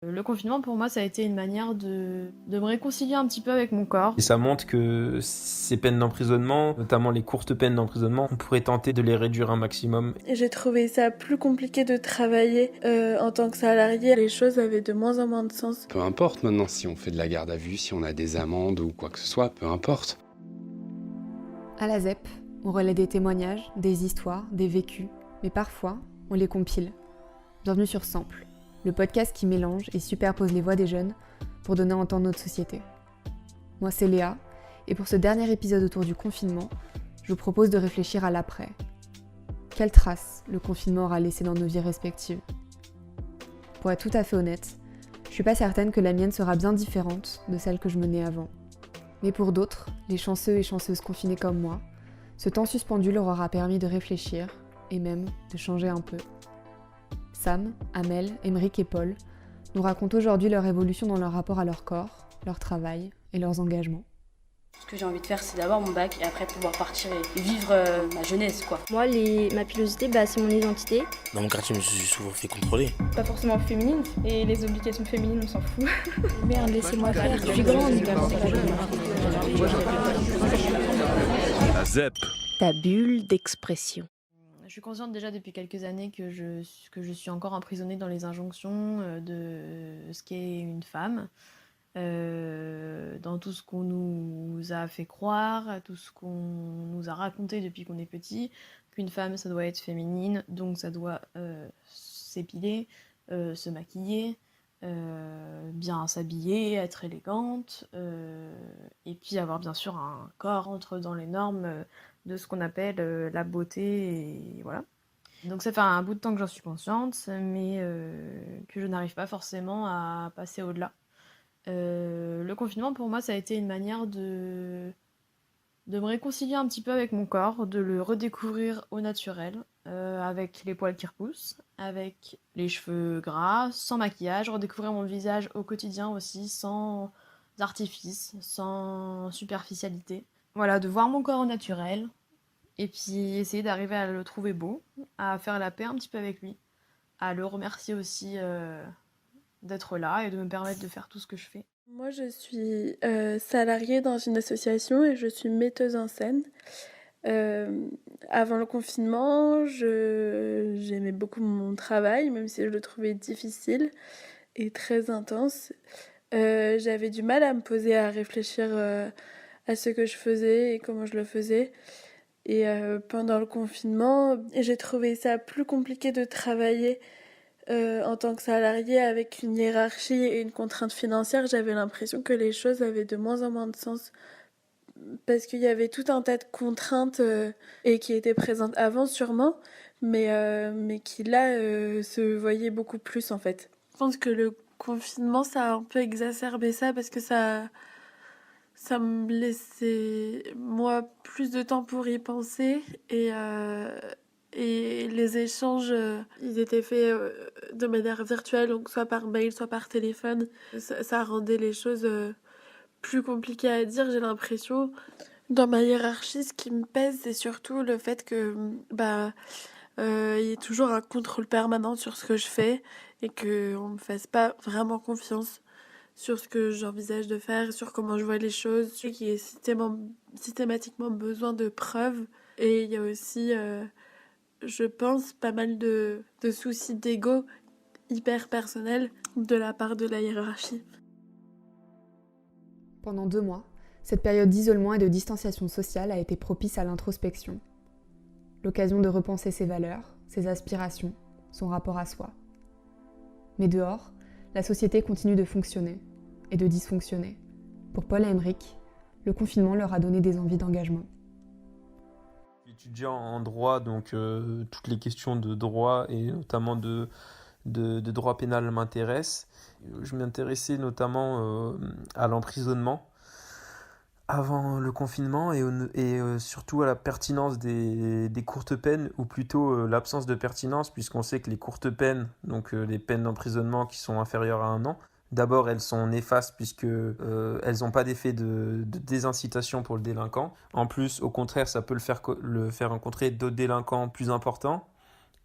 Le confinement, pour moi, ça a été une manière de me réconcilier un petit peu avec mon corps. Et ça montre que ces peines d'emprisonnement, notamment les courtes peines d'emprisonnement, on pourrait tenter de les réduire un maximum. Et j'ai trouvé ça plus compliqué de travailler en tant que salarié. Les choses avaient de moins en moins de sens. Peu importe maintenant si on fait de la garde à vue, si on a des amendes ou quoi que ce soit, peu importe. À la ZEP, on relaie des témoignages, des histoires, des vécus, mais parfois, on les compile. Bienvenue sur Sample, le podcast qui mélange et superpose les voix des jeunes pour donner à entendre notre société. Moi, c'est Léa, et pour ce dernier épisode autour du confinement, je vous propose de réfléchir à l'après. Quelles traces le confinement aura laissé dans nos vies respectives ? Pour être tout à fait honnête, je suis pas certaine que la mienne sera bien différente de celle que je menais avant. Mais pour d'autres, les chanceux et chanceuses confinés comme moi, ce temps suspendu leur aura permis de réfléchir et même de changer un peu. Sam, Amel, Emeric et Paul nous racontent aujourd'hui leur évolution dans leur rapport à leur corps, leur travail et leurs engagements. Ce que j'ai envie de faire, c'est d'avoir mon bac et après pouvoir partir et vivre ma jeunesse, quoi. Moi, ma pilosité, c'est mon identité. Dans mon quartier, je me suis souvent fait contrôler. Pas forcément féminine, et les obligations féminines, on s'en fout. Merde, laissez-moi faire, je suis grande. La ZEP. Ta bulle d'expression. Je suis consciente déjà depuis quelques années que je suis encore emprisonnée dans les injonctions de ce qu'est une femme, dans tout ce qu'on nous a fait croire, tout ce qu'on nous a raconté depuis qu'on est petit, qu'une femme ça doit être féminine, donc ça doit s'épiler, se maquiller, bien s'habiller, être élégante, et puis avoir bien sûr un corps entre dans les normes de ce qu'on appelle la beauté, et voilà. Donc ça fait un bout de temps que j'en suis consciente, mais que je n'arrive pas forcément à passer au-delà. Le confinement, pour moi, ça a été une manière de me réconcilier un petit peu avec mon corps, de le redécouvrir au naturel, avec les poils qui repoussent, avec les cheveux gras, sans maquillage, redécouvrir mon visage au quotidien aussi, sans artifice, sans superficialité. Voilà, de voir mon corps au naturel, et puis essayer d'arriver à le trouver beau, à faire la paix un petit peu avec lui, à le remercier aussi d'être là et de me permettre de faire tout ce que je fais. Moi, je suis salariée dans une association et je suis metteuse en scène. Avant le confinement, j'aimais beaucoup mon travail, même si je le trouvais difficile et très intense. J'avais du mal à me poser, à réfléchir à ce que je faisais et comment je le faisais. Et pendant le confinement, j'ai trouvé ça plus compliqué de travailler en tant que salarié avec une hiérarchie et une contrainte financière. J'avais l'impression que les choses avaient de moins en moins de sens parce qu'il y avait tout un tas de contraintes et qui étaient présentes avant sûrement, mais qui là se voyaient beaucoup plus en fait. Je pense que le confinement, ça a un peu exacerbé ça parce que ça me laissait, moi, plus de temps pour y penser et les échanges, ils étaient faits de manière virtuelle, donc soit par mail, soit par téléphone. Ça rendait les choses plus compliquées à dire, j'ai l'impression. Dans ma hiérarchie, ce qui me pèse, c'est surtout le fait que il y ait toujours un contrôle permanent sur ce que je fais et qu'on me fasse pas vraiment confiance sur ce que j'envisage de faire, sur comment je vois les choses, qu'il y ait systématiquement besoin de preuves. Et il y a aussi, je pense, pas mal de soucis d'ego hyper personnels de la part de la hiérarchie. Pendant 2 mois, cette période d'isolement et de distanciation sociale a été propice à l'introspection. L'occasion de repenser ses valeurs, ses aspirations, son rapport à soi. Mais dehors, la société continue de fonctionner et de dysfonctionner. Pour Paul et Emeric, le confinement leur a donné des envies d'engagement. Étudiant en droit, donc toutes les questions de droit et notamment de droit pénal m'intéressent. Je m'intéressais notamment à l'emprisonnement avant le confinement et surtout à la pertinence des courtes peines, ou plutôt l'absence de pertinence, puisqu'on sait que les courtes peines, donc les peines d'emprisonnement qui sont inférieures à 1 an, d'abord elles sont néfastes puisque elles n'ont pas d'effet de désincitation pour le délinquant. En plus, au contraire, ça peut le faire rencontrer d'autres délinquants plus importants.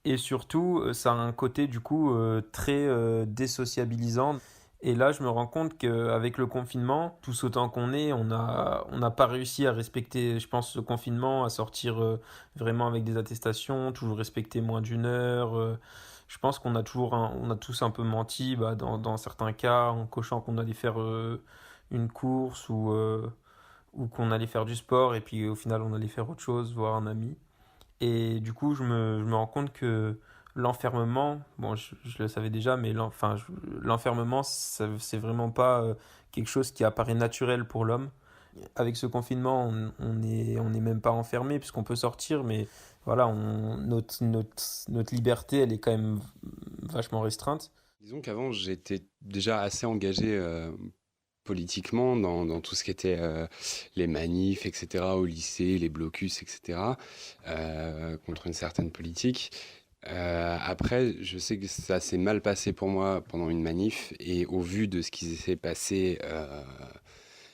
Et surtout, ça a un côté du coup très désociabilisant. Et là, je me rends compte qu'avec le confinement, tous autant qu'on est, on n'a pas réussi à respecter, je pense, ce confinement, à sortir vraiment avec des attestations, toujours respecter moins d'une heure. Je pense qu'on a on a tous un peu menti dans certains cas, en cochant qu'on allait faire une course ou qu'on allait faire du sport, et puis au final, on allait faire autre chose, voir un ami. Et du coup, je me rends compte que l'enfermement, bon, je le savais déjà, mais l'enfermement, c'est vraiment pas quelque chose qui apparaît naturel pour l'homme. Avec ce confinement, on est même pas enfermé puisqu'on peut sortir, mais voilà, notre liberté, elle est quand même vachement restreinte. Disons qu'avant, j'étais déjà assez engagé politiquement dans tout ce qui était les manifs, etc., au lycée, les blocus, etc., contre une certaine politique. Après, je sais que ça s'est mal passé pour moi pendant une manif, et au vu de ce qui s'est passé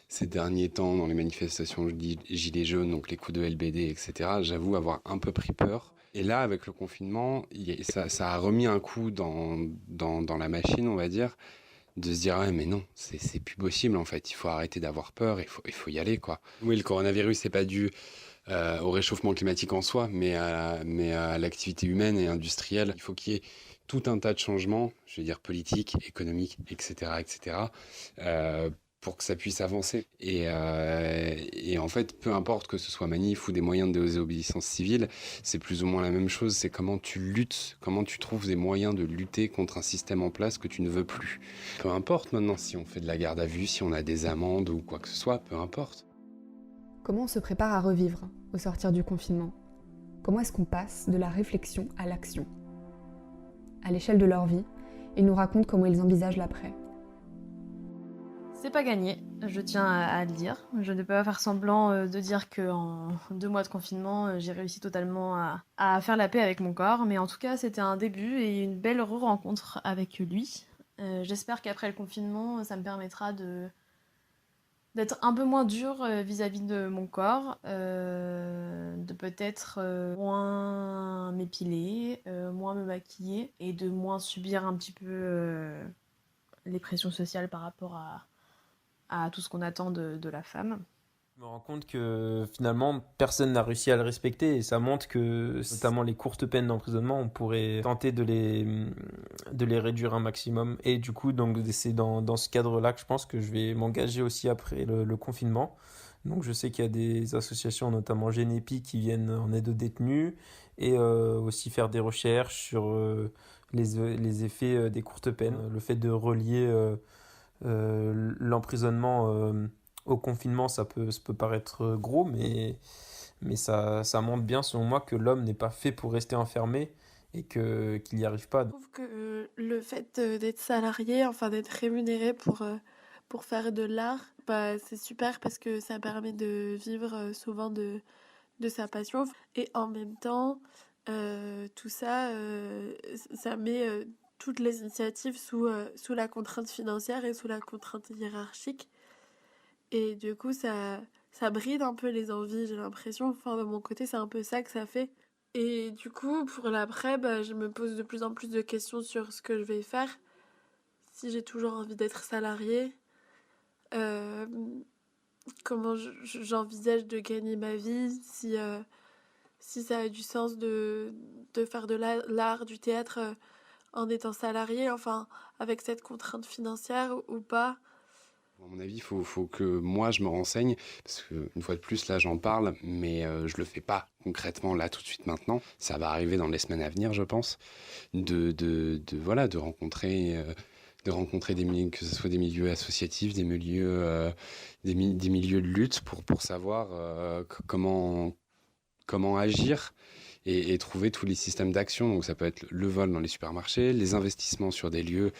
ces derniers temps dans les manifestations gilets jaunes, donc les coups de LBD, etc., j'avoue avoir un peu pris peur. Et là, avec le confinement, ça a remis un coup dans la machine, on va dire, de se dire, ouais, mais non, c'est plus possible en fait, il faut arrêter d'avoir peur, il faut y aller, quoi. Oui, le coronavirus, c'est pas dû au réchauffement climatique en soi, mais à l'activité humaine et industrielle. Il faut qu'il y ait tout un tas de changements, je veux dire politiques, économiques, etc., pour que ça puisse avancer. Et en fait, peu importe que ce soit manif ou des moyens de désobéissance civile, c'est plus ou moins la même chose. C'est comment tu luttes, comment tu trouves des moyens de lutter contre un système en place que tu ne veux plus. Peu importe maintenant si on fait de la garde à vue, si on a des amendes ou quoi que ce soit, peu importe. Comment on se prépare à revivre au sortir du confinement ? Comment est-ce qu'on passe de la réflexion à l'action ? À l'échelle de leur vie, ils nous racontent comment ils envisagent l'après. C'est pas gagné, je tiens à le dire. Je ne peux pas faire semblant de dire qu'en 2 mois de confinement, j'ai réussi totalement à faire la paix avec mon corps. Mais en tout cas, c'était un début et une belle re-rencontre avec lui. J'espère qu'après le confinement, ça me permettra d'être un peu moins dure vis-à-vis de mon corps, de peut-être moins m'épiler, moins me maquiller et de moins subir un petit peu les pressions sociales par rapport à tout ce qu'on attend de la femme. Je me rends compte que finalement personne n'a réussi à le respecter, et ça montre que notamment les courtes peines d'emprisonnement, on pourrait tenter de les réduire un maximum. Et du coup, donc, c'est dans ce cadre-là que je pense que je vais m'engager aussi après le confinement. Donc je sais qu'il y a des associations, notamment Génépi, qui viennent en aide aux détenus, et aussi faire des recherches sur les effets des courtes peines. Le fait de relier l'emprisonnement au confinement, ça peut paraître gros, mais ça montre bien, selon moi, que l'homme n'est pas fait pour rester enfermé et qu'il n'y arrive pas. Je trouve que le fait d'être salarié, enfin d'être rémunéré pour faire de l'art, c'est super parce que ça permet de vivre souvent de sa passion. Et en même temps, tout ça, ça met toutes les initiatives sous la contrainte financière et sous la contrainte hiérarchique. Et du coup, ça bride un peu les envies, j'ai l'impression. Enfin, de mon côté, c'est un peu ça que ça fait. Et du coup, pour l'après, je me pose de plus en plus de questions sur ce que je vais faire. Si j'ai toujours envie d'être salariée, comment j'envisage de gagner ma vie, si ça a du sens de faire de l'art, du théâtre en étant salarié, enfin, avec cette contrainte financière ou pas. À mon avis, il faut que moi je me renseigne, parce qu'une fois de plus, là j'en parle, mais je le fais pas concrètement là tout de suite maintenant. Ça va arriver dans les semaines à venir, je pense, de rencontrer des milieux, que ce soit des milieux associatifs, des milieux de lutte pour savoir comment agir et trouver tous les systèmes d'action. Donc ça peut être le vol dans les supermarchés, les investissements sur des lieux,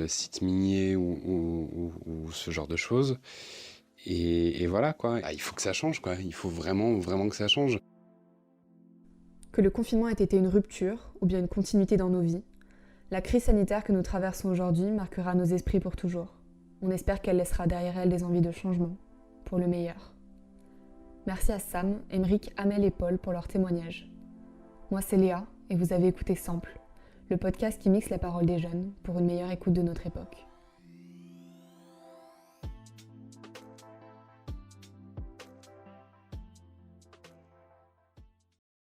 sites miniers ou ce genre de choses. Et voilà, quoi. Il faut que ça change, quoi. Il faut vraiment, vraiment que ça change. Que le confinement ait été une rupture ou bien une continuité dans nos vies, la crise sanitaire que nous traversons aujourd'hui marquera nos esprits pour toujours. On espère qu'elle laissera derrière elle des envies de changement, pour le meilleur. Merci à Sam, Emeric, Amel et Paul pour leur témoignage. Moi, c'est Léa, et vous avez écouté Sample, le podcast qui mixe la parole des jeunes pour une meilleure écoute de notre époque.